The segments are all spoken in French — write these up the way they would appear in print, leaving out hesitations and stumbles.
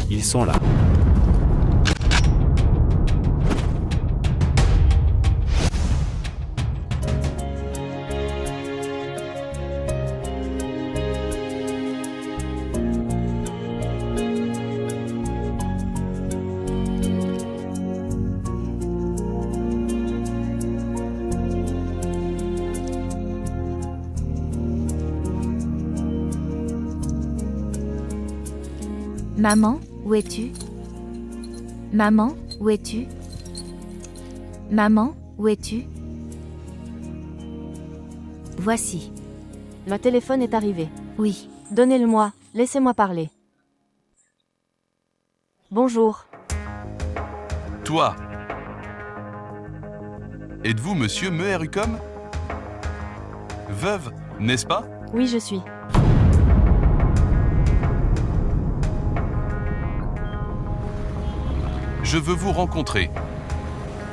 Ils sont là. Maman, où es-tu? Maman, où es-tu? Maman, où es-tu? Voici. Le téléphone est arrivé. Oui. Donnez-le-moi, laissez-moi parler. Bonjour. Toi. Êtes-vous monsieur Meherukom? Veuve, n'est-ce pas? Oui, je suis. Je veux vous rencontrer.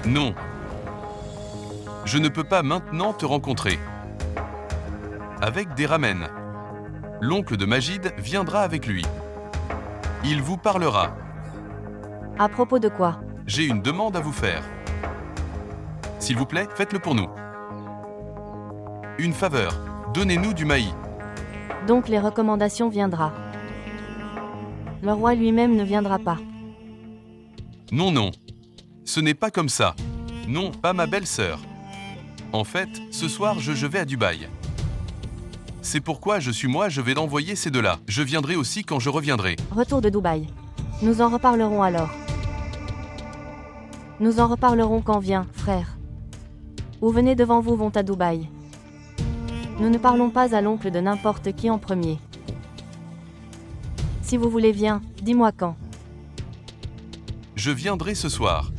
Non. Je ne peux pas maintenant te rencontrer. Avec des ramen. L'oncle de Majid viendra avec lui. Il vous parlera. À propos de quoi? J'ai une demande à vous faire. S'il vous plaît, faites-le pour nous. Une faveur, donnez-nous du maïs. Donc les recommandations viendra. Le roi lui-même ne viendra pas. Non, non. Ce n'est pas comme ça. Non, pas ma belle-sœur. En fait, ce soir, je vais à Dubaï. C'est pourquoi je vais l'envoyer ces deux-là. Je viendrai aussi quand je reviendrai. Retour de Dubaï. Nous en reparlerons alors. Nous en reparlerons quand vient, frère. Où venez devant vous vont à Dubaï. Nous ne parlons pas à l'oncle de n'importe qui en premier. Si vous voulez viens, dis-moi quand. Je viendrai ce soir.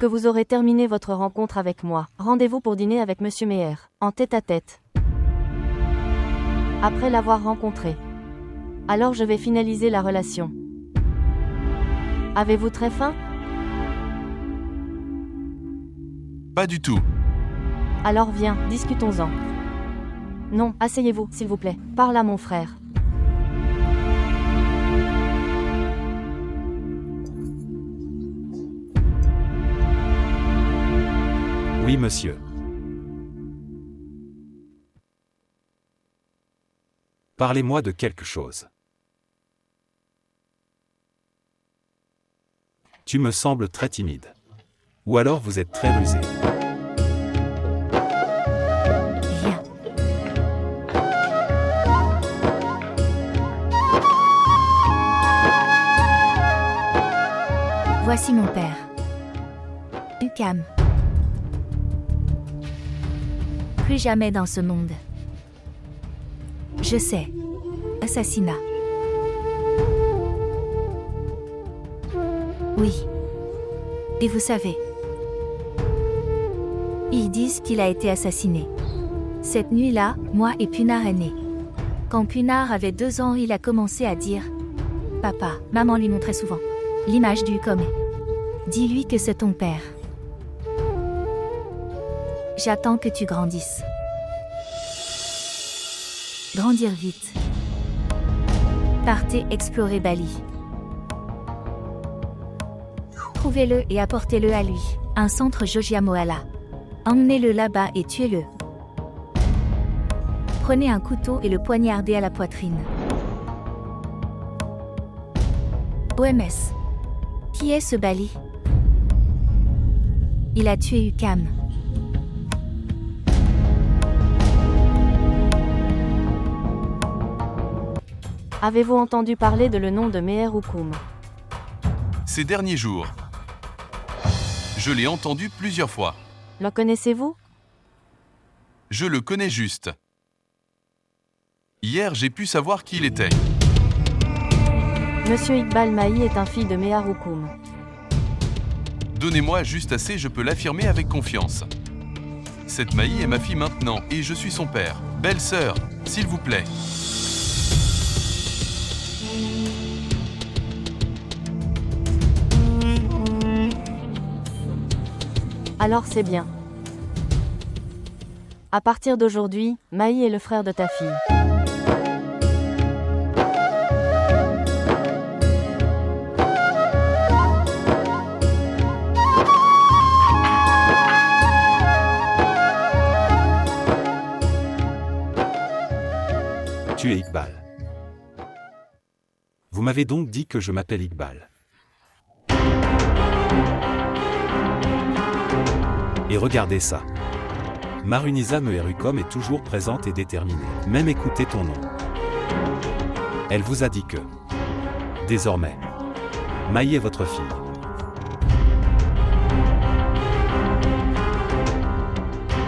Lorsque vous aurez terminé votre rencontre avec moi, rendez-vous pour dîner avec Monsieur Meyer, en tête-à-tête. Après l'avoir rencontré. Alors je vais finaliser la relation. Avez-vous très faim? Pas du tout. Alors viens, discutons-en. Non, asseyez-vous, s'il vous plaît. Parle à mon frère. Oui, monsieur. Parlez-moi de quelque chose. Tu me sembles très timide. Ou alors vous êtes très rusé. Viens. Voici mon père. Cam. Plus jamais dans ce monde. Je sais. Assassinat. Oui. Et vous savez. Ils disent qu'il a été assassiné. Cette nuit-là, moi et Punard est né. Quand Punard avait 2 ans, il a commencé à dire « Papa », maman lui montrait souvent l'image du comme. Dis-lui que c'est ton père. J'attends que tu grandisses. Grandir vite. Partez explorer Bali. Trouvez-le et apportez-le à lui. Un centre Jojiamoala. Emmenez-le là-bas et tuez-le. Prenez un couteau et le poignardez à la poitrine. OMS. Qui est ce Bali? Il a tué Ukam. Avez-vous entendu parler de le nom de Meher Hukum? Ces derniers jours. Je l'ai entendu plusieurs fois. Le connaissez-vous? Je le connais juste. Hier, j'ai pu savoir qui il était. Monsieur Iqbal Mahi est un fils de Meher Hukum. Donnez-moi juste assez, je peux l'affirmer avec confiance. Cette Mahi est ma fille maintenant, et je suis son père. Belle sœur, s'il vous plaît. Alors c'est bien. À partir d'aujourd'hui, Mahi est le frère de ta fille. Tu es Iqbal. Vous m'avez donc dit que je m'appelle Iqbal. Et regardez ça. Marunisa Meherukom est toujours présente et déterminée. Même écouter ton nom. Elle vous a dit que, désormais, Mahi est votre fille.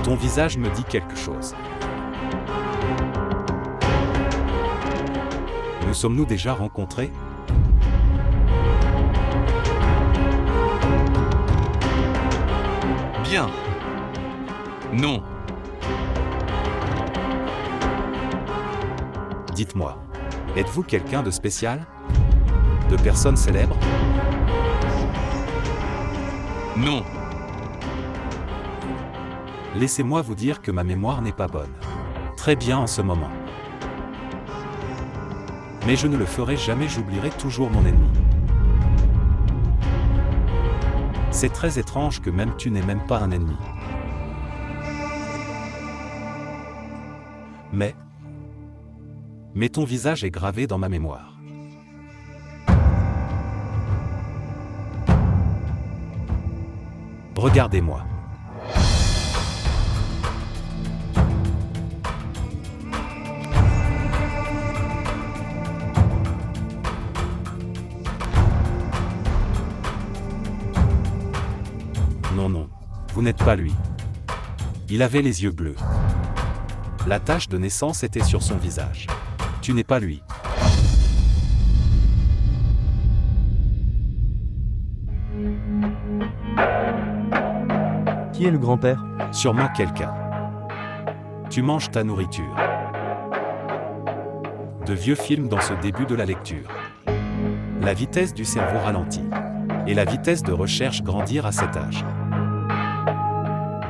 Ton visage me dit quelque chose. Nous sommes-nous déjà rencontrés? Bien. Non. Dites-moi, êtes-vous quelqu'un de spécial? De personne célèbre? Non. Laissez-moi vous dire que ma mémoire n'est pas bonne. Très bien en ce moment. Mais je ne le ferai jamais, j'oublierai toujours mon ennemi. C'est très étrange que même tu n'aies même pas un ennemi. Mais ton visage est gravé dans ma mémoire. Regardez-moi. Non, vous n'êtes pas lui. Il avait les yeux bleus. La tache de naissance était sur son visage. Tu n'es pas lui. Qui est le grand-père? Sûrement quelqu'un. Tu manges ta nourriture. De vieux films dans ce début de la lecture. La vitesse du cerveau ralentit. Et la vitesse de recherche grandir à cet âge.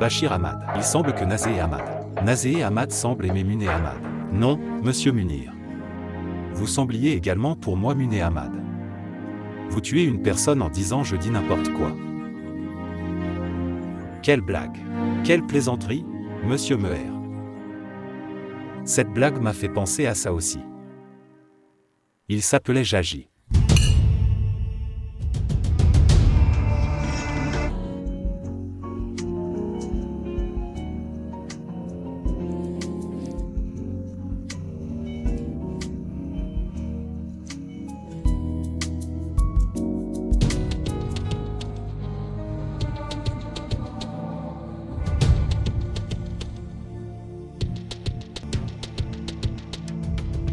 Bachir Ahmad. Il semble que Nazé Ahmad. Nazé Ahmad semble aimer Muné Ahmad. Non, monsieur Munir. Vous sembliez également pour moi Muné Ahmad. Vous tuez une personne en disant je dis n'importe quoi. Quelle blague. Quelle plaisanterie, monsieur Meher. Cette blague m'a fait penser à ça aussi. Il s'appelait Jaji.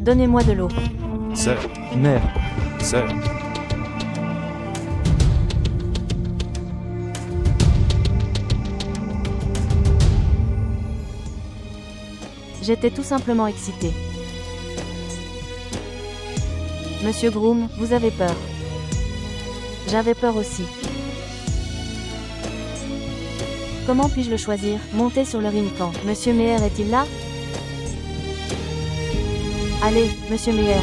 Donnez-moi de l'eau. Sœur, Mère. sœur. J'étais tout simplement excitée. Monsieur Groom, vous avez peur. J'avais peur aussi. Comment puis-je le choisir? Monter sur le Rincan. Monsieur Meher est-il là? Allez, monsieur Meher.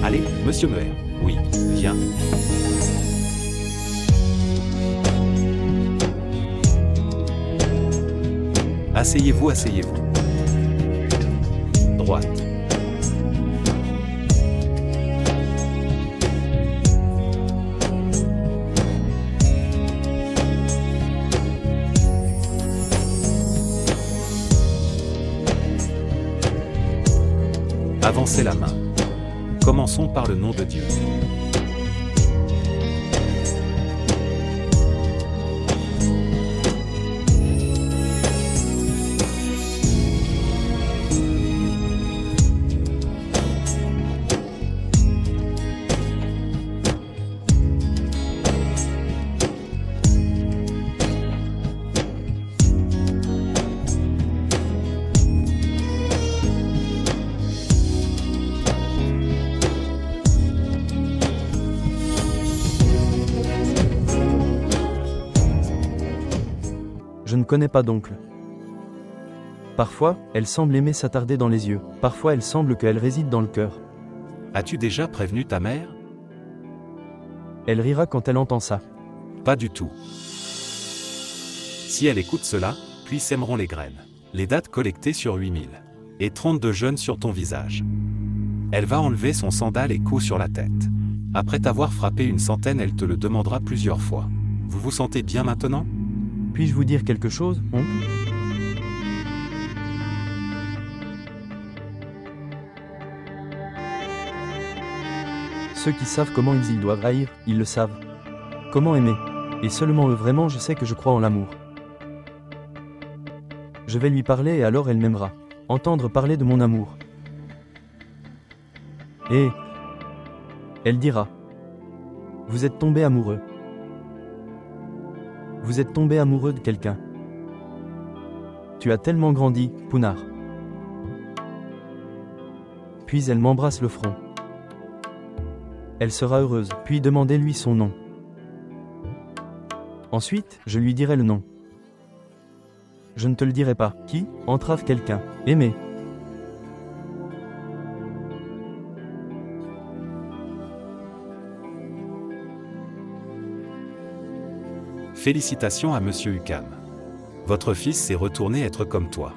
Allez, monsieur Meher. Oui, viens. Asseyez-vous, asseyez-vous. Droite. Avancez la main. Commençons par le nom de Dieu. Je ne connais pas d'oncle. Parfois, elle semble aimer s'attarder dans les yeux. Parfois, elle semble qu'elle réside dans le cœur. As-tu déjà prévenu ta mère? Elle rira quand elle entend ça. Pas du tout. Si elle écoute cela, puis sèmeront les graines. Les dates collectées sur 8000. Et 32 jeunes sur ton visage. Elle va enlever son sandal et coup sur la tête. Après t'avoir frappé une centaine, elle te le demandera plusieurs fois. Vous vous sentez bien maintenant? Puis-je vous dire quelque chose, oncle? Ceux qui savent comment ils doivent haïr, ils le savent. Comment aimer. Et seulement eux vraiment je sais que je crois en l'amour. Je vais lui parler et alors elle m'aimera. Entendre parler de mon amour. Et elle dira. Vous êtes tombé amoureux. Vous êtes tombé amoureux de quelqu'un. Tu as tellement grandi, Punar. Puis elle m'embrasse le front. Elle sera heureuse, puis demandez-lui son nom. Ensuite, je lui dirai le nom. Je ne te le dirai pas. Qui entrave quelqu'un. Aimer. Félicitations à Monsieur Ukam. Votre fils s'est retourné être comme toi.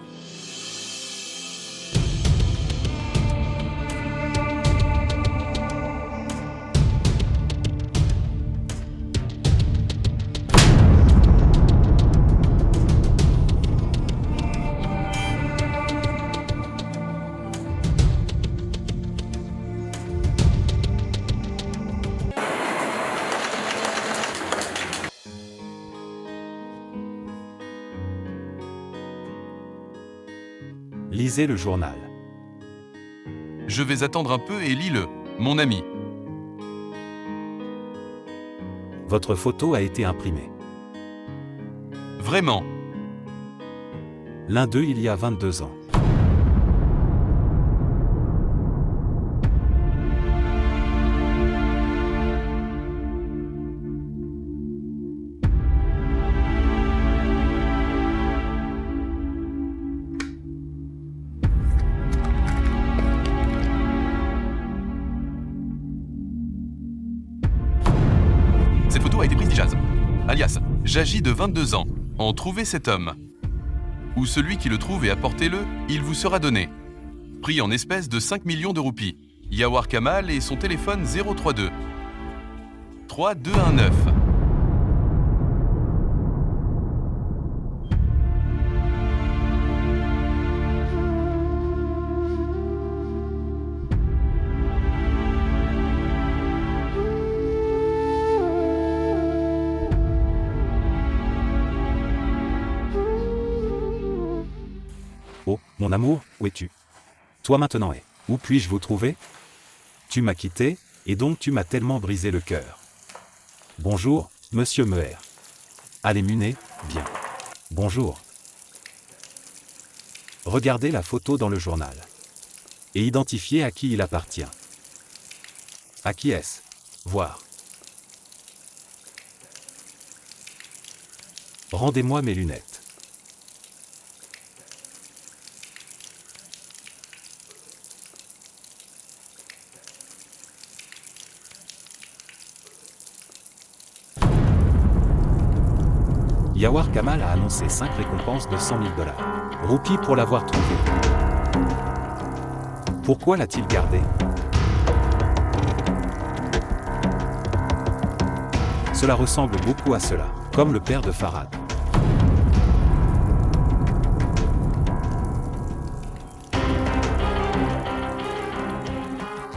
Lisez le journal. Je vais attendre un peu et lis-le, mon ami. Votre photo a été imprimée. Vraiment. L'un d'eux il y a 22 ans. Cette photo a été prise d'Ijaz, alias Jaji de 22 ans. En trouvez cet homme. Ou celui qui le trouve et apportez-le, il vous sera donné. Prix en espèces de 5 millions de roupies. Yawar Kamal et son téléphone 032 3219. Oh, mon amour, où es-tu? Toi maintenant et où puis-je vous trouver? Tu m'as quitté, et donc tu m'as tellement brisé le cœur. Bonjour, monsieur Meher. Allez Munet, bien. Bonjour. Regardez la photo dans le journal. Et identifiez à qui il appartient. À qui est-ce? Voir. Rendez-moi mes lunettes. Yawar Kamal a annoncé 5 récompenses de 100 000 $. Roupies pour l'avoir trouvé. Pourquoi l'a-t-il gardé? Cela ressemble beaucoup à cela, comme le père de Farhad.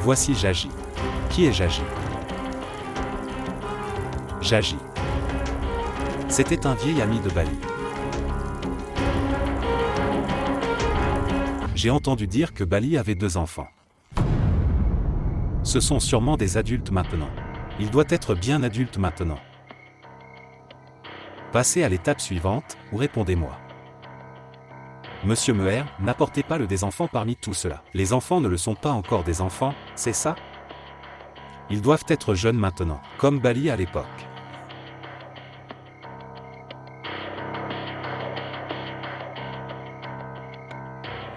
Voici Jaji. Qui est Jaji? Jaji. C'était un vieil ami de Bali. J'ai entendu dire que Bali avait 2 enfants. Ce sont sûrement des adultes maintenant. Il doit être bien adulte maintenant. Passez à l'étape suivante, ou répondez-moi. Monsieur Meher, n'apportez pas le des enfants parmi tout cela. Les enfants ne le sont pas encore des enfants, c'est ça? Ils doivent être jeunes maintenant, comme Bali à l'époque.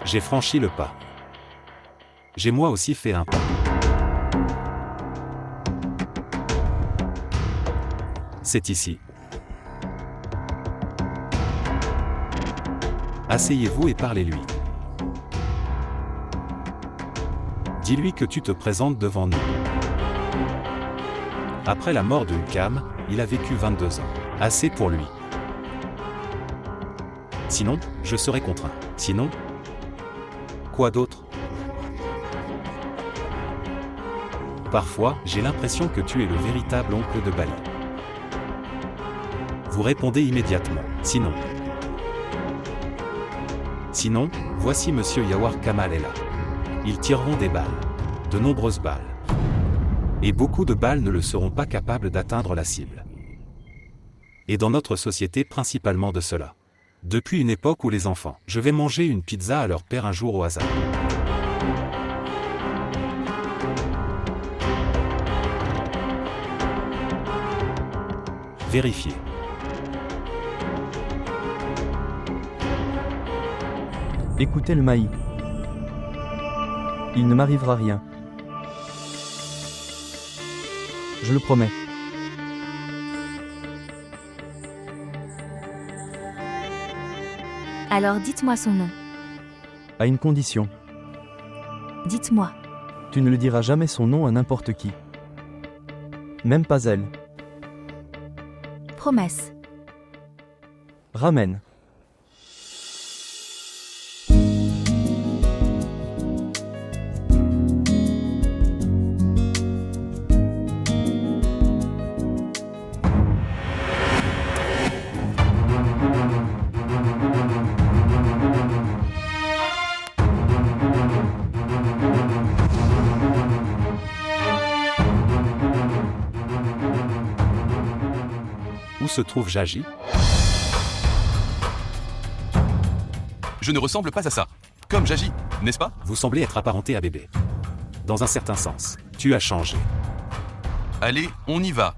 J'ai franchi le pas. J'ai moi aussi fait un pas. C'est ici. Asseyez-vous et parlez-lui. Dis-lui que tu te présentes devant nous. Après la mort de Hukam, il a vécu 22 ans. Assez pour lui. Sinon, je serai contraint. Sinon, quoi d'autre? Parfois, j'ai l'impression que tu es le véritable oncle de Bali. Vous répondez immédiatement. Sinon. Sinon, voici monsieur Yawar Kamal est là. Ils tireront des balles. De nombreuses balles. Et beaucoup de balles ne le seront pas capables d'atteindre la cible. Et dans notre société principalement de cela. Depuis une époque où les enfants, je vais manger une pizza à leur père un jour au hasard. Vérifiez. Écoutez le maï. Il ne m'arrivera rien. Je le promets. Alors dites-moi son nom. À une condition. Dites-moi. Tu ne le diras jamais son nom à n'importe qui. Même pas elle. Promesse. Ramène. se trouve Jaji? Je ne ressemble pas à ça. Comme Jaji, n'est-ce pas? Vous semblez être apparenté à bébé. Dans un certain sens, tu as changé. Allez, on y va.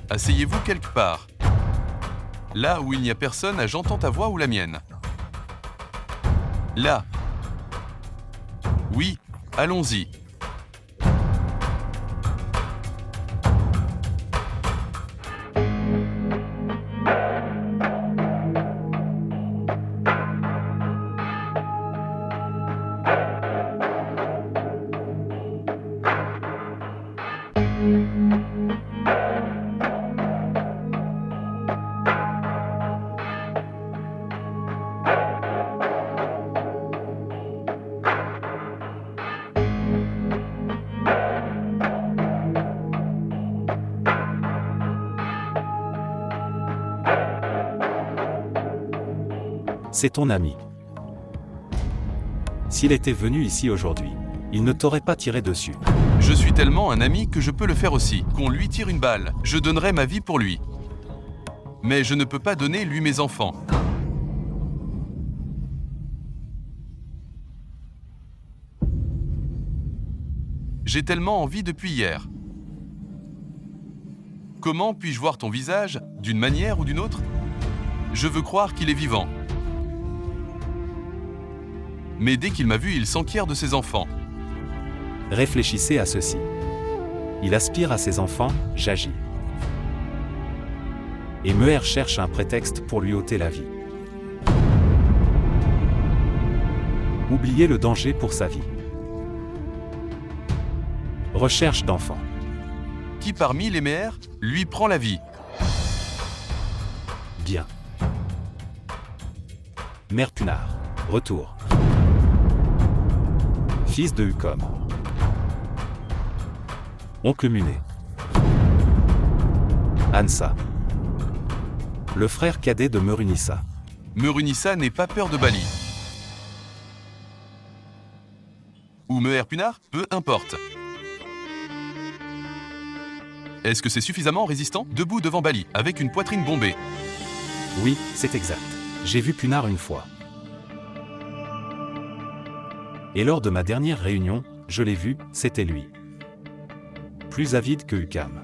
Asseyez-vous quelque part. Là où il n'y a personne, j'entends ta voix ou la mienne. Là. Oui, allons-y. C'est ton ami. S'il était venu ici aujourd'hui, il ne t'aurait pas tiré dessus. Je suis tellement un ami que je peux le faire aussi. Qu'on lui tire une balle, je donnerai ma vie pour lui. Mais je ne peux pas donner lui mes enfants. J'ai tellement envie depuis hier. Comment puis-je voir ton visage, d'une manière ou d'une autre? Je veux croire qu'il est vivant. Mais dès qu'il m'a vu, il s'enquiert de ses enfants. Réfléchissez à ceci. Il aspire à ses enfants, Jaji. Et Meher cherche un prétexte pour lui ôter la vie. Oubliez le danger pour sa vie. Recherche d'enfants. Qui parmi les Meher lui prend la vie? Bien. Mère Punar. Retour. Fils de Hukom. Oncle Muné. Ansa. Le frère cadet de Merunissa. Merunissa n'est pas peur de Bali. Ou Meher Punar, peu importe. Est-ce que c'est suffisamment résistant? Debout devant Bali, avec une poitrine bombée. Oui, c'est exact. J'ai vu Punar une fois. Et lors de ma dernière réunion, je l'ai vu, c'était lui. Plus avide que Hukom.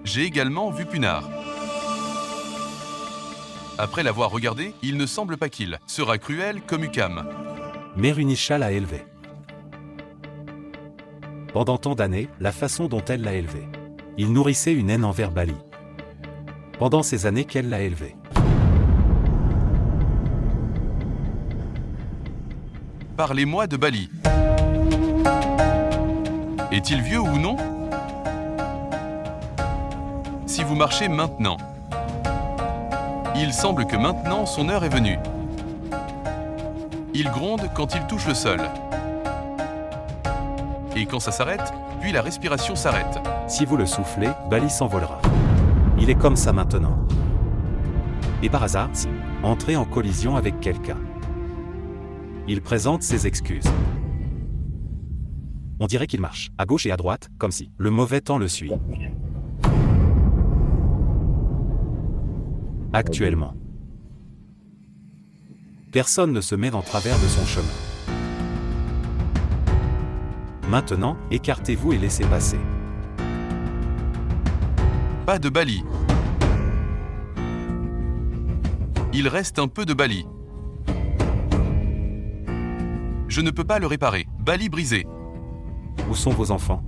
J'ai également vu Punar. Après l'avoir regardé, il ne semble pas qu'il sera cruel comme Hukom. Merunisha l'a élevé. Pendant tant d'années, la façon dont elle l'a élevé. Il nourrissait une haine envers Bali. Pendant ces années qu'elle l'a élevé. Parlez-moi de Bali. Est-il vieux ou non? Si vous marchez maintenant, il semble que maintenant son heure est venue. Il gronde quand il touche le sol. Et quand ça s'arrête, puis la respiration s'arrête. Si vous le soufflez, Bali s'envolera. Il est comme ça maintenant. Et par hasard, si entrez en collision avec quelqu'un. Il présente ses excuses. On dirait qu'il marche, à gauche et à droite, comme si le mauvais temps le suit. Actuellement. Personne ne se met en travers de son chemin. Maintenant, écartez-vous et laissez passer. Pas de Bali. Il reste un peu de Bali. Je ne peux pas le réparer. Bali brisé. Où sont vos enfants?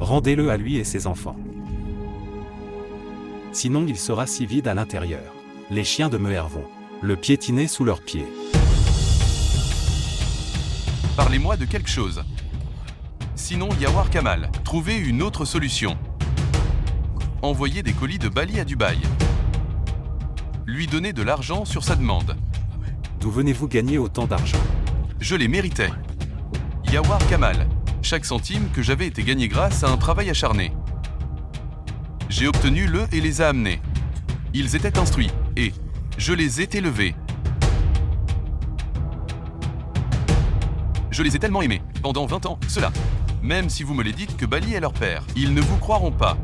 Rendez-le à lui et ses enfants. Sinon il sera si vide à l'intérieur. Les chiens de Meher vont le piétiner sous leurs pieds. Parlez-moi de quelque chose. Sinon, Yawar Kamal, trouvez une autre solution. Envoyez des colis de Bali à Dubaï. Lui donner de l'argent sur sa demande. D'où venez-vous gagner autant d'argent? Je les méritais. Yawar Kamal, chaque centime que j'avais été gagné grâce à un travail acharné. J'ai obtenu le et les a amenés. Ils étaient instruits, et je les ai élevés. Je Je les ai tellement aimés, pendant 20 ans, cela. Même si vous me les dites que Bali est leur père, ils ne vous croiront pas.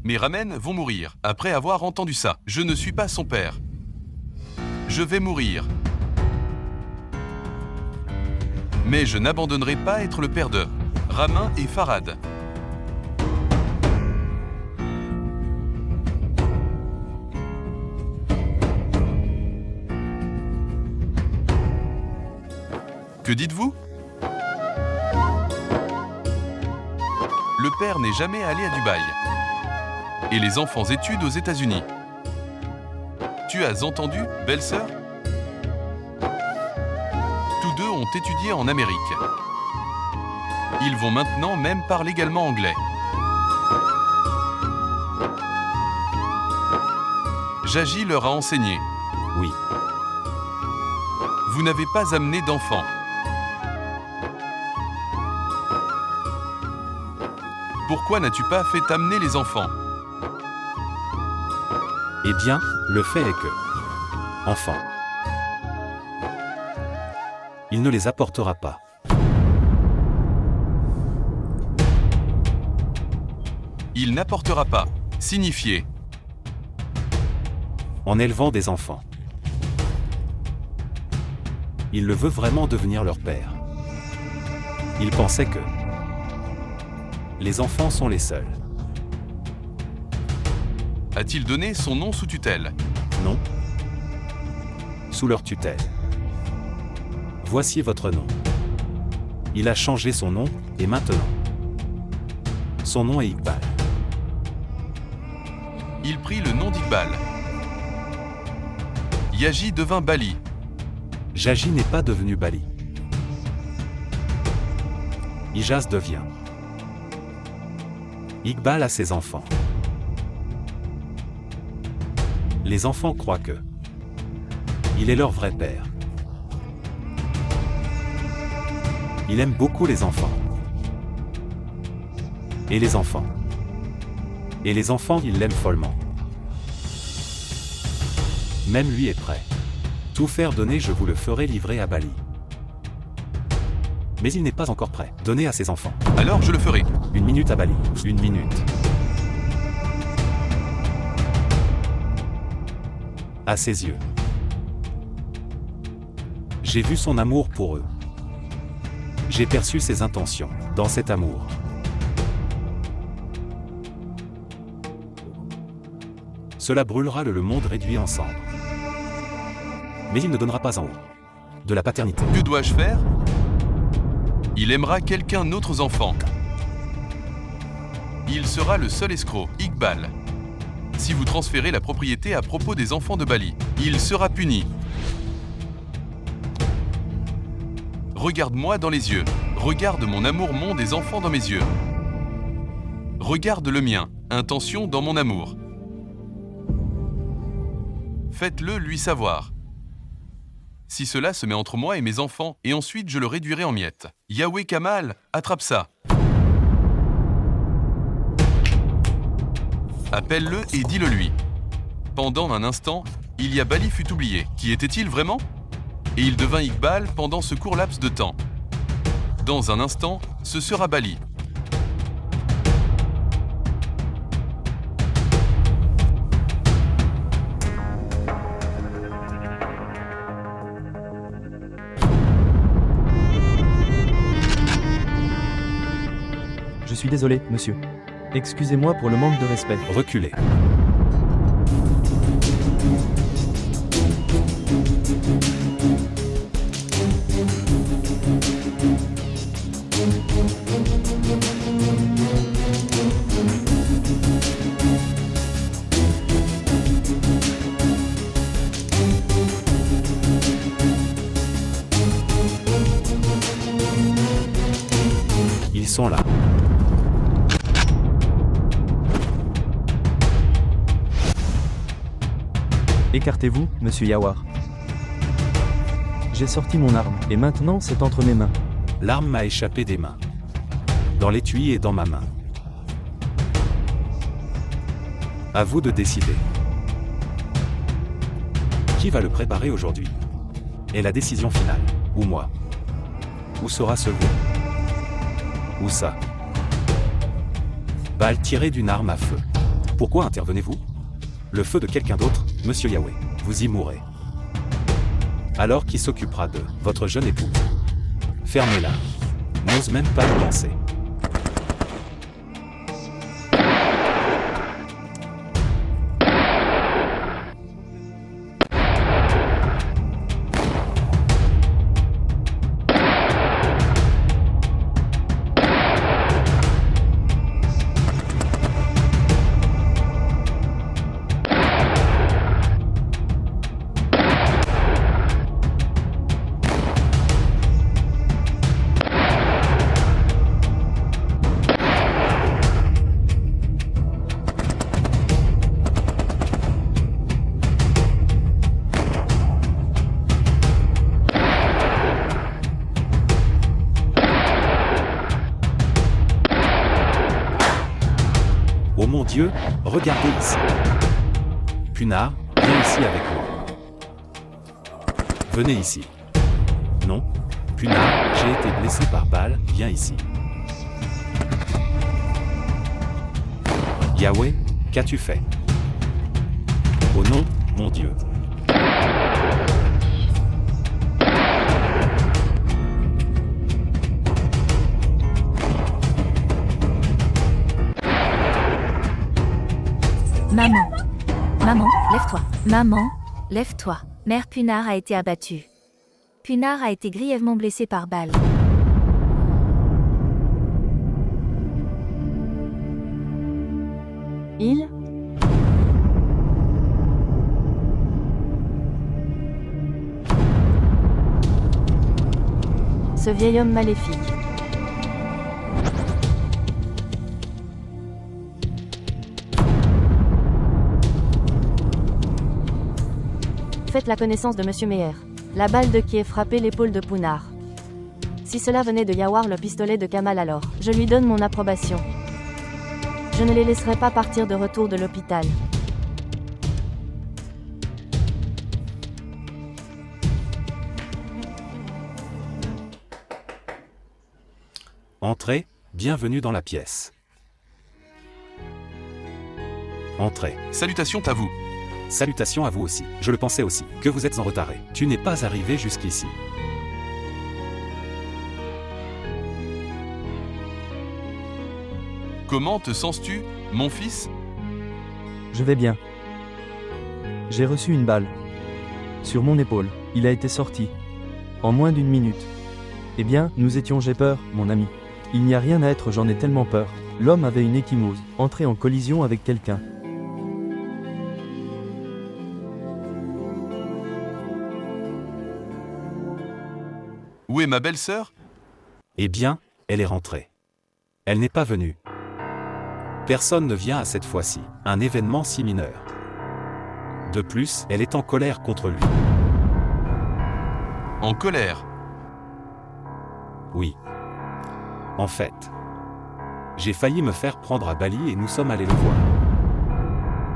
Mes ramen vont mourir, après avoir entendu ça. Je ne suis pas son père. Je vais mourir. Mais je n'abandonnerai pas être le père de Ramin et Farhad. Que dites-vous? Le père n'est jamais allé à Dubaï. Et les enfants étudient aux États-Unis. Tu as entendu, belle-sœur? Tous deux ont étudié en Amérique. Ils vont maintenant même parler également anglais. Jaji leur a enseigné. Oui. Vous n'avez pas amené d'enfants. Pourquoi n'as-tu pas fait amener les enfants? Eh bien, le fait est que... Enfant. Il ne les apportera pas. Il n'apportera pas. Signifié. En élevant des enfants. Il le veut vraiment devenir leur père. Il pensait que... Les enfants sont les seuls. A-t-il donné son nom sous tutelle? Non. Sous leur tutelle. Voici votre nom. Il a changé son nom, et maintenant. Son nom est Iqbal. Il prit le nom d'Iqbal. Yaji devint Bali. Jaji n'est pas devenu Bali. Ijaz devient. Iqbal a ses enfants. Les enfants croient que il est leur vrai père. Il aime beaucoup les enfants. Et les enfants. Et les enfants, il l'aime follement. Même lui est prêt. Tout faire donner, je vous le ferai livrer à Bali. Mais il n'est pas encore prêt. Donner à ses enfants. Alors je le ferai. 1 minute à Bali. 1 minute. À ses yeux. J'ai vu son amour pour eux. J'ai perçu ses intentions dans cet amour. Cela brûlera le monde réduit ensemble. Mais il ne donnera pas en haut de la paternité. Que dois-je faire? Il aimera quelqu'un d'autres enfants. Il sera le seul escroc, Iqbal. Si vous transférez la propriété à propos des enfants de Bali, il sera puni. Regarde-moi dans les yeux. Regarde mon amour, mon des enfants dans mes yeux. Regarde le mien, intention dans mon amour. Faites-le lui savoir. Si cela se met entre moi et mes enfants, et ensuite je le réduirai en miettes. Yahweh Kamal, attrape ça. Appelle-le et dis-le lui. Pendant un instant, Bali fut oublié. Qui était-il vraiment? Et il devint Iqbal pendant ce court laps de temps. Dans un instant, ce sera Bali. Je suis désolé, monsieur. Excusez-moi pour le manque de respect. Reculez. Ils sont là. Écartez-vous, monsieur Yawar. J'ai sorti mon arme, et maintenant c'est entre mes mains. L'arme m'a échappé des mains. Dans l'étui et dans ma main. À vous de décider. Qui va le préparer aujourd'hui? Et la décision finale? Ou moi? Où sera ce vous? Où ça? Balle tirée d'une arme à feu. Pourquoi intervenez-vous? Le feu de quelqu'un d'autre, Monsieur Yahweh. Vous y mourrez. Alors qui s'occupera de votre jeune épouse? Fermez-la. N'ose même pas y penser. Oh mon Dieu, regardez ici. Punard, viens ici avec moi. Venez ici. Non, Punard, j'ai été blessé par balle, viens ici. Yahweh, qu'as-tu fait? Oh non, mon Dieu. Maman. Maman, lève-toi. Maman, lève-toi. Mère Punard a été abattue. Punard a été grièvement blessé par balle. Il Ce vieil homme maléfique. Faites la connaissance de Monsieur Meyer. La balle de qui est frappé l'épaule de Punard. Si cela venait de Yawar, le pistolet de Kamal, alors, je lui donne mon approbation. Je ne les laisserai pas partir de retour de l'hôpital. Entrez, bienvenue dans la pièce. Entrez. Salutations à vous. Salutations à vous aussi. Je le pensais aussi, que vous êtes en retard. Tu n'es pas arrivé jusqu'ici. Comment te sens-tu, mon fils? Je vais bien. J'ai reçu une balle. Sur mon épaule, il a été sorti. En moins d'une minute. Eh bien, j'ai peur, mon ami. Il n'y a rien à être, j'en ai tellement peur. L'homme avait une échymose, entré en collision avec quelqu'un. Où est ma belle-sœur? Eh bien, elle est rentrée. Elle n'est pas venue. Personne ne vient à cette fois-ci, un événement si mineur. De plus, elle est en colère contre lui. En colère? Oui. En fait, j'ai failli me faire prendre à Bali et nous sommes allés le voir.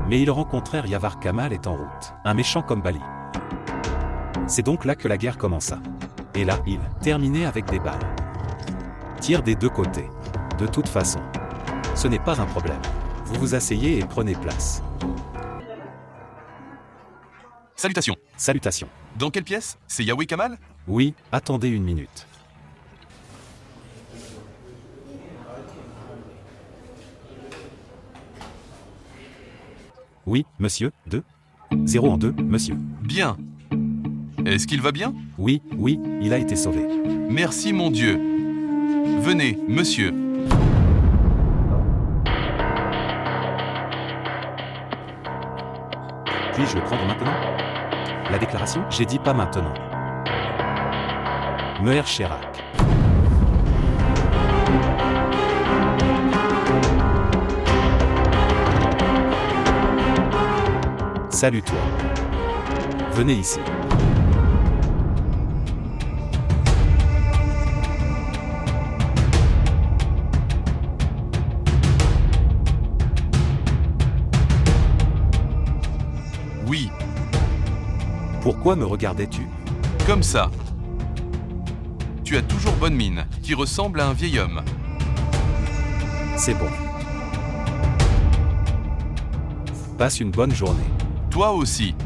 Mais ils rencontrèrent Yawar. Kamal est en route, un méchant comme Bali. C'est donc là que la guerre commença. Et là, il terminait avec des balles. Tire des deux côtés. De toute façon, ce n'est pas un problème. Vous vous asseyez et prenez place. Salutations. Salutations. Dans quelle pièce? C'est Yahweh Kamal? Oui, attendez une minute. Oui, monsieur, 2. 0 en 2, monsieur. Bien. Est-ce qu'il va bien? Oui, il a été sauvé. Merci mon Dieu. Venez, monsieur. Puis-je le prendre maintenant? La déclaration? J'ai dit pas maintenant. Meher Sherak. Salut toi. Venez ici. Pourquoi me regardais-tu? Comme ça. Tu as toujours bonne mine, qui ressemble à un vieil homme. C'est bon. Passe une bonne journée. Toi aussi.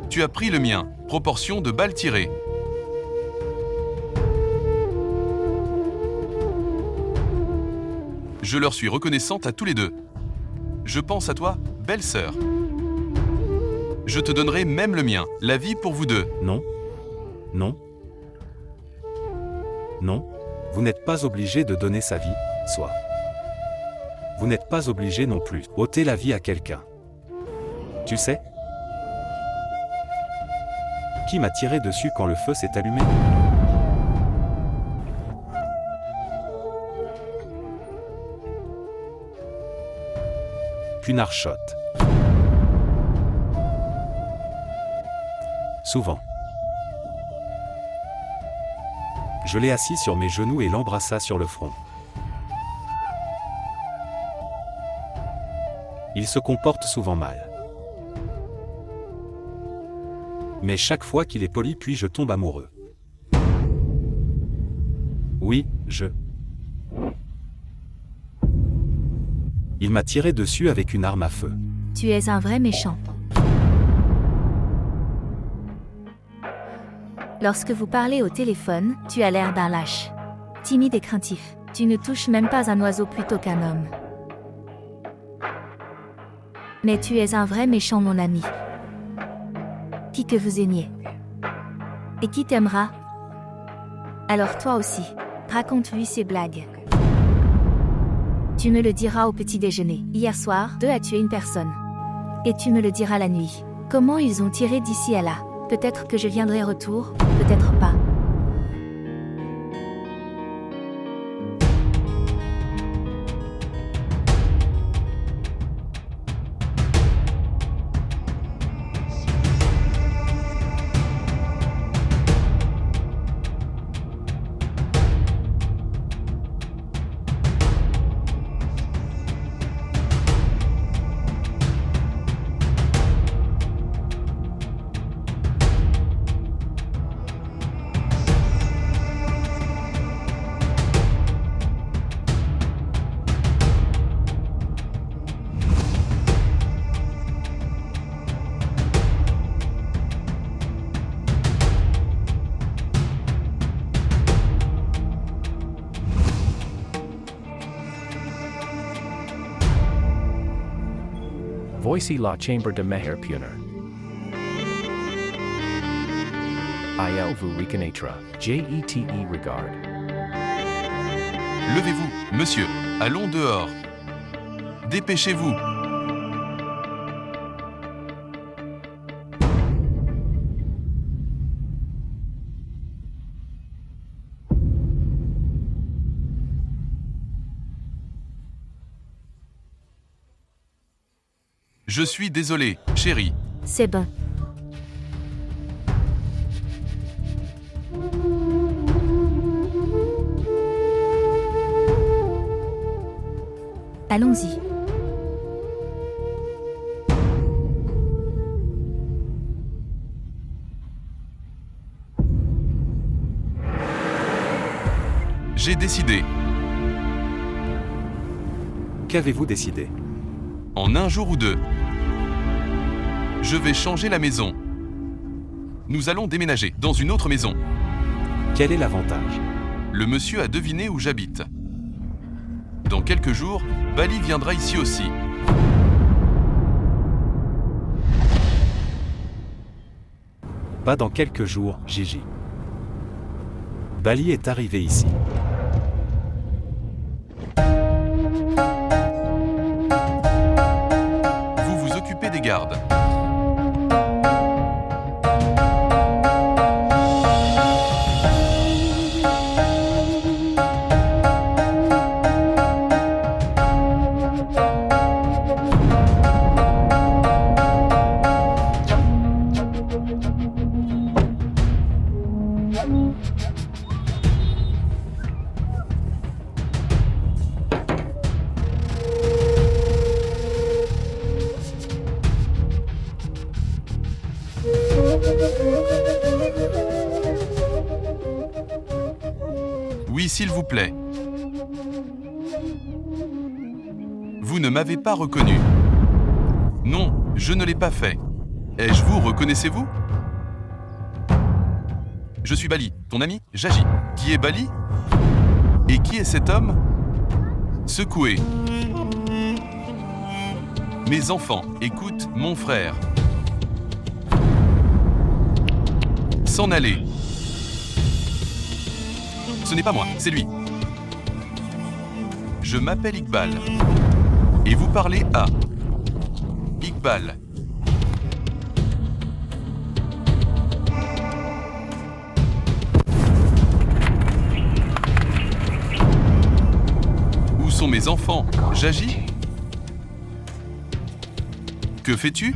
Tu as pris le mien, proportion de balles tirées. Je leur suis reconnaissante à tous les deux. Je pense à toi, belle sœur. Je te donnerai même le mien, la vie pour vous deux. Non. Non. Non. Vous n'êtes pas obligé de donner sa vie, soit. Vous n'êtes pas obligé non plus ôter la vie à quelqu'un. Tu sais? Qui m'a tiré dessus quand le feu s'est allumé? Punard shot. Souvent. Je l'ai assis sur mes genoux et l'embrassa sur le front. Il se comporte souvent mal. Mais chaque fois qu'il est poli, puis je tombe amoureux. Oui, Il m'a tiré dessus avec une arme à feu. Tu es un vrai méchant. Lorsque vous parlez au téléphone, tu as l'air d'un lâche. Timide et craintif. Tu ne touches même pas un oiseau plutôt qu'un homme. Mais tu es un vrai méchant, mon ami. Qui que vous aimiez. Et qui t'aimera? Alors toi aussi, raconte-lui ces blagues. Tu me le diras au petit déjeuner. Hier soir, 2 a tué une personne. Et tu me le diras la nuit. Comment ils ont tiré d'ici à là? Peut-être que je viendrai retour, peut-être pas. Voici la chambre de Meher Punar. Il vous reconnaîtra. J.E.T.E. regarde. Levez-vous, monsieur. Allons dehors. Dépêchez-vous. Je suis désolé, chérie. C'est bon. Allons-y. J'ai décidé. Qu'avez-vous décidé? En un jour ou deux, je vais changer la maison. Nous allons déménager dans une autre maison. Quel est l'avantage? Le monsieur a deviné où j'habite. Dans quelques jours, Bali viendra ici aussi. Pas dans quelques jours, Gigi. Bali est arrivé ici. Vous vous occupez des gardes. s'il vous plaît. Vous ne m'avez pas reconnu. Non, je ne l'ai pas fait. Ai-je vous, reconnaissez-vous? Je suis Bali, ton ami, Jaji. Qui est Bali? Et qui est cet homme? Secoué. Mes enfants, écoute, mon frère. S'en aller. Ce n'est pas moi, c'est lui. Je m'appelle Iqbal. Et vous parlez à Iqbal. Où sont mes enfants, Jaji? Que fais-tu?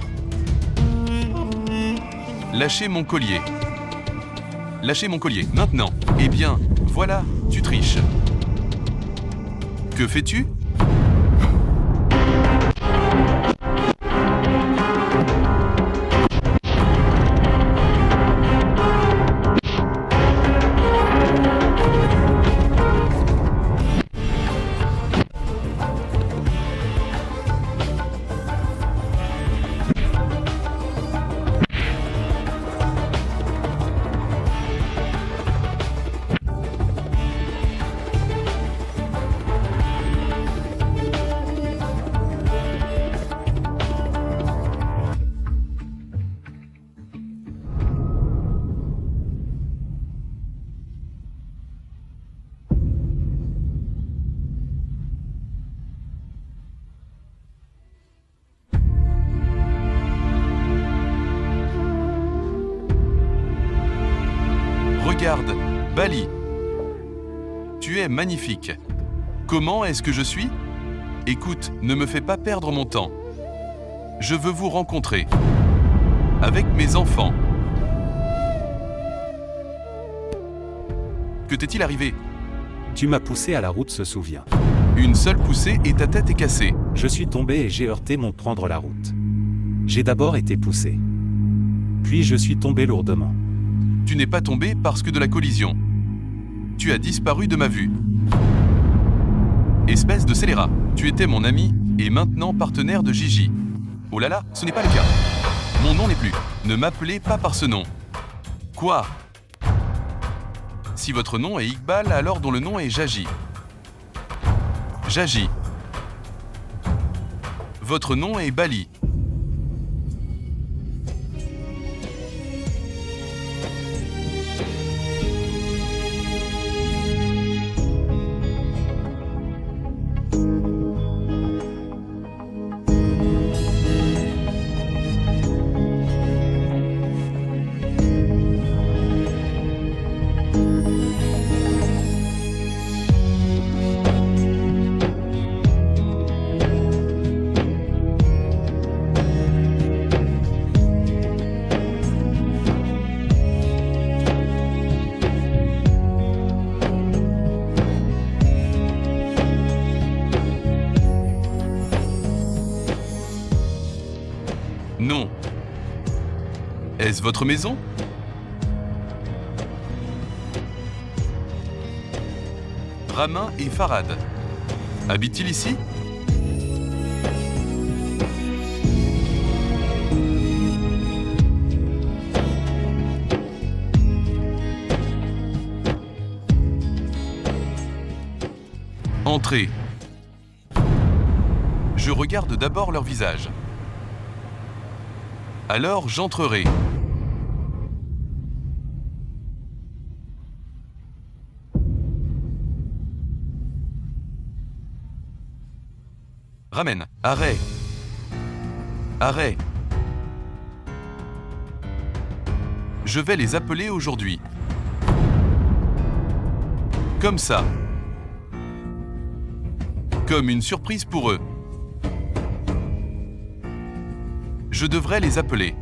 Lâchez mon collier. Lâchez mon collier, maintenant. Eh bien, voilà, tu triches. Que fais-tu? Regarde, Bali. Tu es magnifique. Comment est-ce que je suis? Écoute, ne me fais pas perdre mon temps. Je veux vous rencontrer. Avec mes enfants. Que t'est-il arrivé? Tu m'as poussé à la route, se souvient. Une seule poussée et ta tête est cassée. Je suis tombé et j'ai heurté mon prendre la route. J'ai d'abord été poussé. Puis je suis tombé lourdement. Tu n'es pas tombé parce que de la collision. Tu as disparu de ma vue. Espèce de scélérat, tu étais mon ami et maintenant partenaire de Gigi. Oh là là, ce n'est pas le cas. Mon nom n'est plus. Ne m'appelez pas par ce nom. Quoi? Si votre nom est Iqbal, alors dont le nom est Jaji. Jaji. Votre nom est Bali. Non. Est-ce votre maison? Ramin et Farad. Habitent-ils ici? Entrez. Je regarde d'abord leur visage. Alors j'entrerai. Ramène. Arrêt. Arrêt. Je vais les appeler aujourd'hui. Comme ça. Comme une surprise pour eux. Je devrais les appeler.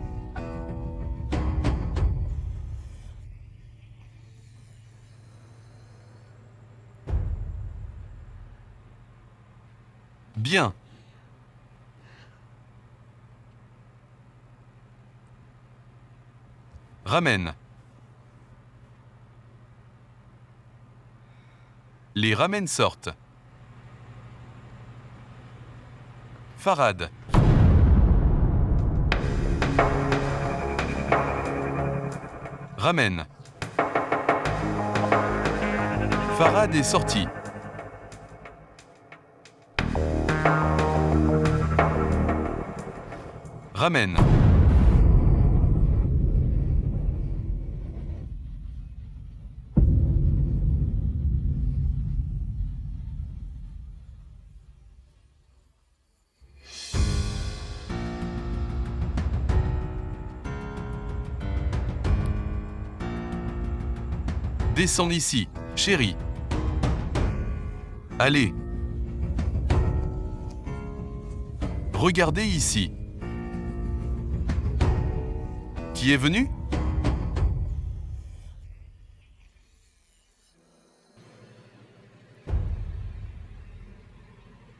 Bien. Ramène. Les ramen sortent. Farhad. Ramen. Farhad est sorti. Ramen. Descends ici, chérie. Allez. Regardez ici. Qui est venu?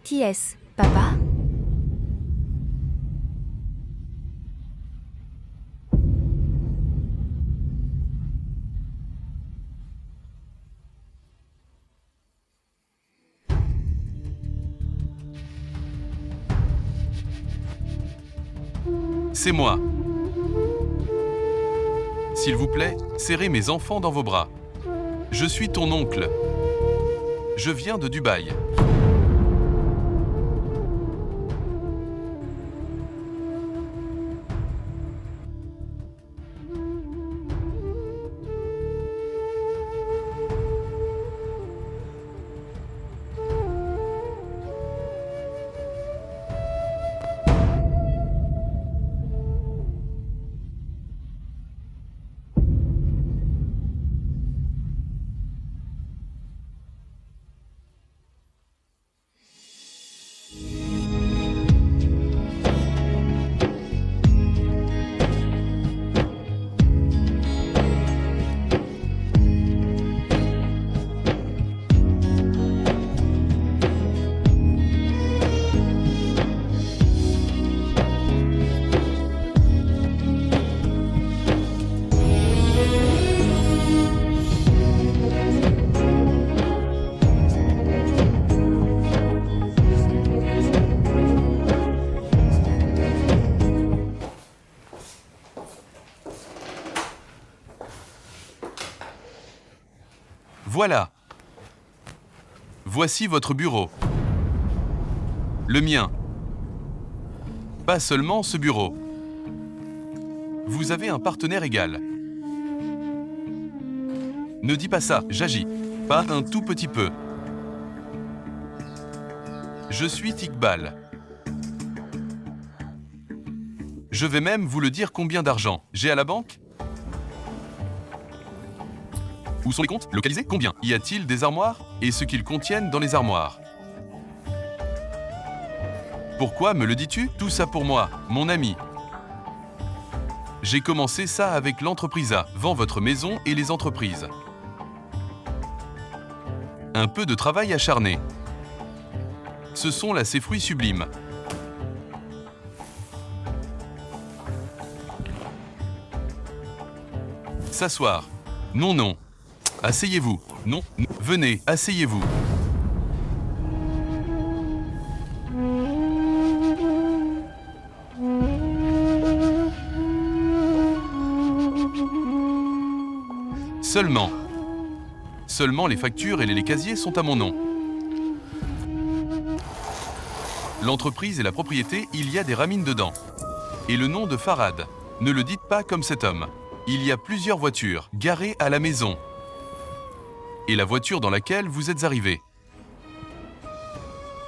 Qui est-ce, papa? C'est moi. S'il vous plaît, serrez mes enfants dans vos bras. Je suis ton oncle. Je viens de Dubaï. Voilà. Voici votre bureau. Le mien. Pas seulement ce bureau. Vous avez un partenaire égal. Ne dis pas ça, j'agis. Pas un tout petit peu. Je suis Iqbal. Je vais même vous le dire combien d'argent j'ai à la banque. Où sont les comptes? Localisés? Combien? Y a-t-il des armoires? Et ce qu'ils contiennent dans les armoires? Pourquoi me le dis-tu? Tout ça pour moi, mon ami. J'ai commencé ça avec l'entreprise A. Vends votre maison et les entreprises. Un peu de travail acharné. Ce sont là ces fruits sublimes. S'asseoir. Non, non. Asseyez-vous. Non, non. Venez, asseyez-vous. Seulement les factures et les casiers sont à mon nom. L'entreprise et la propriété, il y a des ramines dedans. Et le nom de Farhad. Ne le dites pas comme cet homme. Il y a plusieurs voitures garées à la maison. Et la voiture dans laquelle vous êtes arrivé.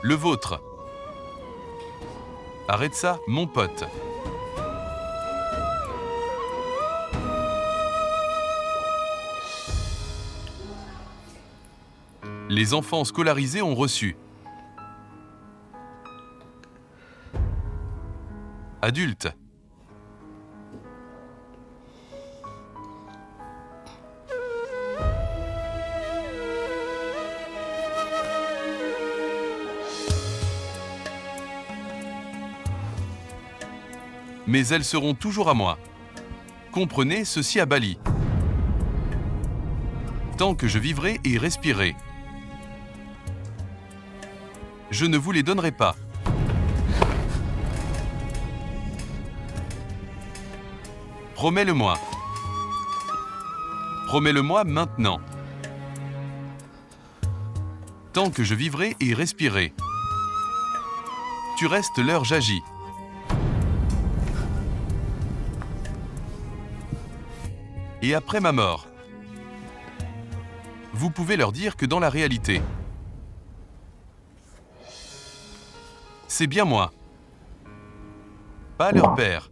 Le vôtre. Arrête ça, mon pote. Les enfants scolarisés ont reçu. Adultes. Mais elles seront toujours à moi. Comprenez ceci à Bali. Tant que je vivrai et respirerai. Je ne vous les donnerai pas. Promets-le-moi. Promets-le-moi maintenant. Tant que je vivrai et respirerai. Tu restes leur Jaji. Et après ma mort, vous pouvez leur dire que dans la réalité, c'est bien moi, pas leur père.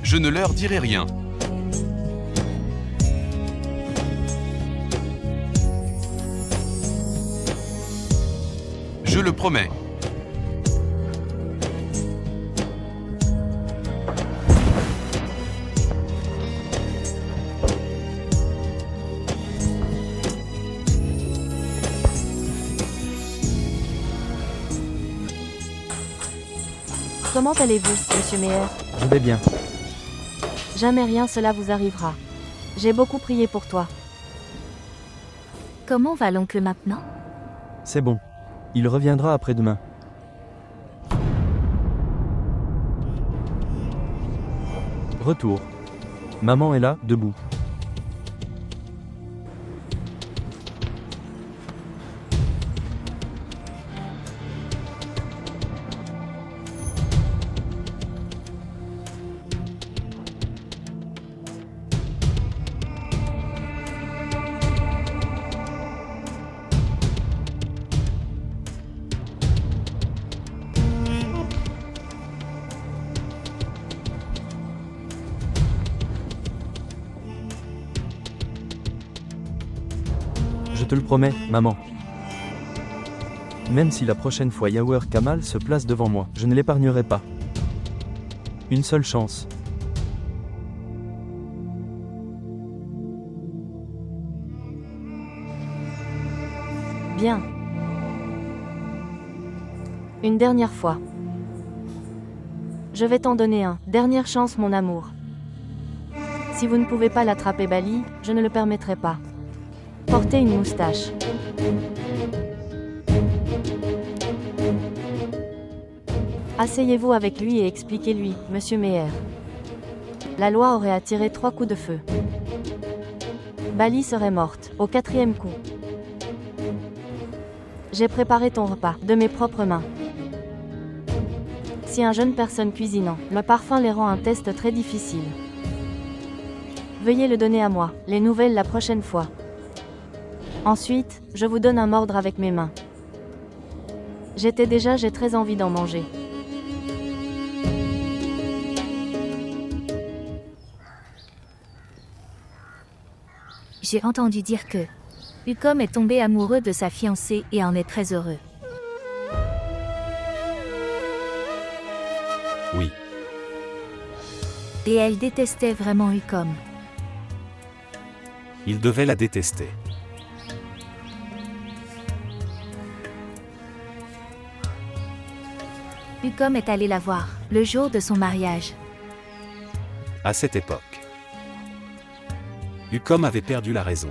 Je ne leur dirai rien. Je le promets. Comment allez-vous, monsieur Meyer? Je vais bien. Jamais rien cela vous arrivera. J'ai beaucoup prié pour toi. Comment va l'oncle maintenant? C'est bon. Il reviendra après-demain. Retour. Maman est là, debout. Je te le promets, maman. Même si la prochaine fois Yawar Kamal se place devant moi, je ne l'épargnerai pas. Une seule chance. Bien. Une dernière fois. Je vais t'en donner un. Dernière chance, mon amour. Si vous ne pouvez pas l'attraper, Bali, je ne le permettrai pas. Portez une moustache. Asseyez-vous avec lui et expliquez-lui, monsieur Meyer. La loi aurait attiré 3 coups de feu. Bali serait morte, au 4e coup. J'ai préparé ton repas, de mes propres mains. Si un jeune personne cuisinant, le parfum les rend un test très difficile. Veuillez le donner à moi, les nouvelles la prochaine fois. Ensuite, je vous donne un ordre avec mes mains. J'ai très envie d'en manger. J'ai entendu dire que Ucom est tombé amoureux de sa fiancée et en est très heureux. Oui. Et elle détestait vraiment Ucom. Il devait la détester. Ucom est allé la voir, le jour de son mariage. À cette époque, Ucom avait perdu la raison.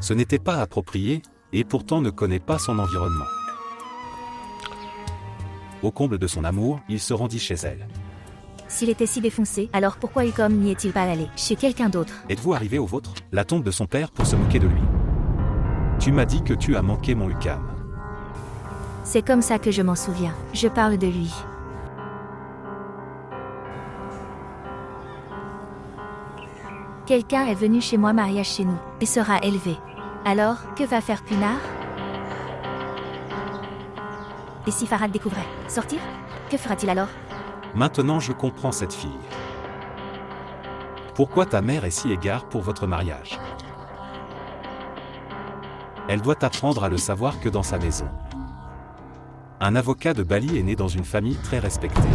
Ce n'était pas approprié, et pourtant ne connaît pas son environnement. Au comble de son amour, il se rendit chez elle. S'il était si défoncé, alors pourquoi Ucom n'y est-il pas allé? Chez quelqu'un d'autre? Êtes-vous arrivé au vôtre, la tombe de son père pour se moquer de lui? Tu m'as dit que tu as manqué mon Ucam. C'est comme ça que je m'en souviens. Je parle de lui. Quelqu'un est venu chez moi mariage chez nous, et sera élevé. Alors, que va faire Punar? Et si Farhad découvrait sortir? Que fera-t-il alors? Maintenant je comprends cette fille. Pourquoi ta mère est si égare pour votre mariage? Elle doit apprendre à le savoir que dans sa maison. Un avocat de Bali est né dans une famille très respectée.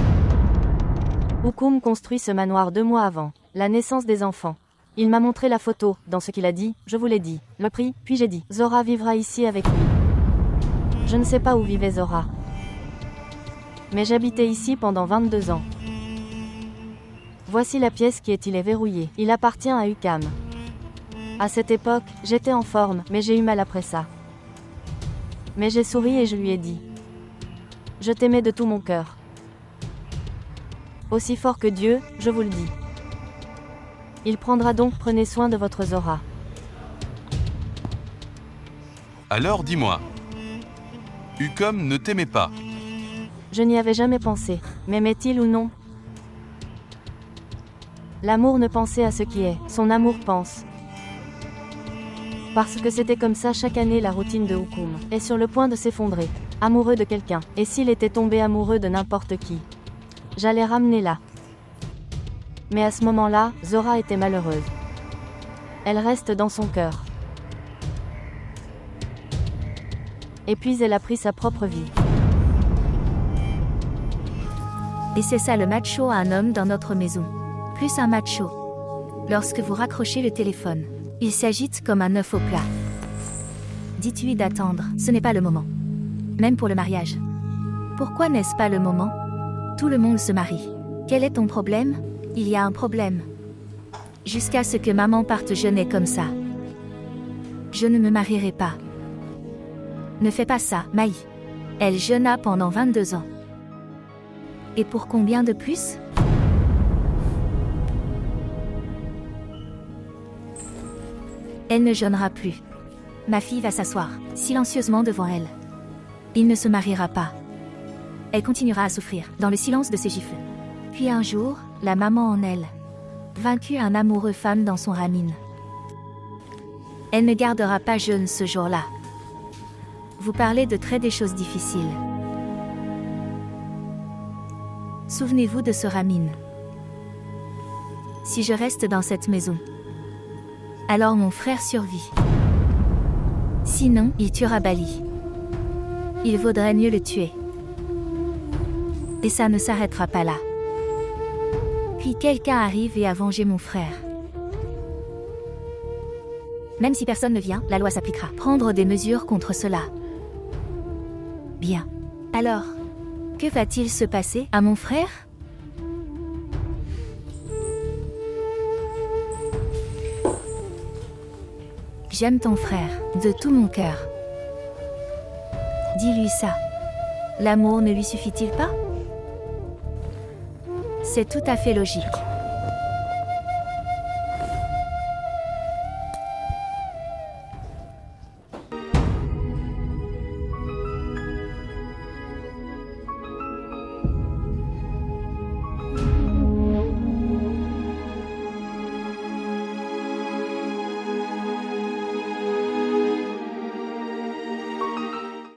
Oukoum construit ce manoir 2 mois avant la naissance des enfants. Il m'a montré la photo, dans ce qu'il a dit, je vous l'ai dit. Le prix, puis j'ai dit, Zora vivra ici avec lui. Je ne sais pas où vivait Zora. Mais j'habitais ici pendant 22 ans. Voici la pièce qui est verrouillée. Il appartient à Ukam. À cette époque, j'étais en forme, mais j'ai eu mal après ça. Mais j'ai souri et je lui ai dit. Je t'aimais de tout mon cœur. Aussi fort que Dieu, je vous le dis. Il prendra donc, prenez soin de votre Zora. Alors dis-moi. Ukam ne t'aimait pas. Je n'y avais jamais pensé. M'aimait-il ou non? L'amour ne pensait à ce qui est, son amour pense. Parce que c'était comme ça chaque année la routine de Oukoum est sur le point de s'effondrer. Amoureux de quelqu'un, et s'il était tombé amoureux de n'importe qui, j'allais ramener là. Mais à ce moment-là, Zora était malheureuse. Elle reste dans son cœur. Et puis elle a pris sa propre vie. Et c'est ça le macho à un homme dans notre maison. Plus un macho. Lorsque vous raccrochez le téléphone, il s'agite comme un œuf au plat. Dites-lui d'attendre, ce n'est pas le moment. Même pour le mariage. Pourquoi n'est-ce pas le moment? Tout le monde se marie. Quel est ton problème? Il y a un problème. Jusqu'à ce que maman parte jeûner comme ça. Je ne me marierai pas. Ne fais pas ça, Maï. Elle jeûna pendant 22 ans. Et pour combien de plus? Elle ne jeûnera plus. Ma fille va s'asseoir, silencieusement devant elle. Il ne se mariera pas. Elle continuera à souffrir, dans le silence de ses gifles. Puis un jour, la maman en elle vaincu un amoureux femme dans son ramine. Elle ne gardera pas jeûne ce jour-là. Vous parlez de très des choses difficiles. Souvenez-vous de ce ramine. Si je reste dans cette maison, alors mon frère survit. Sinon, il tuera Bali. Il vaudrait mieux le tuer. Et ça ne s'arrêtera pas là. Puis quelqu'un arrive et a vengé mon frère. Même si personne ne vient, la loi s'appliquera. Prendre des mesures contre cela. Bien. Alors, que va-t-il se passer à mon frère? J'aime ton frère, de tout mon cœur. Dis-lui ça. L'amour ne lui suffit-il pas? C'est tout à fait logique.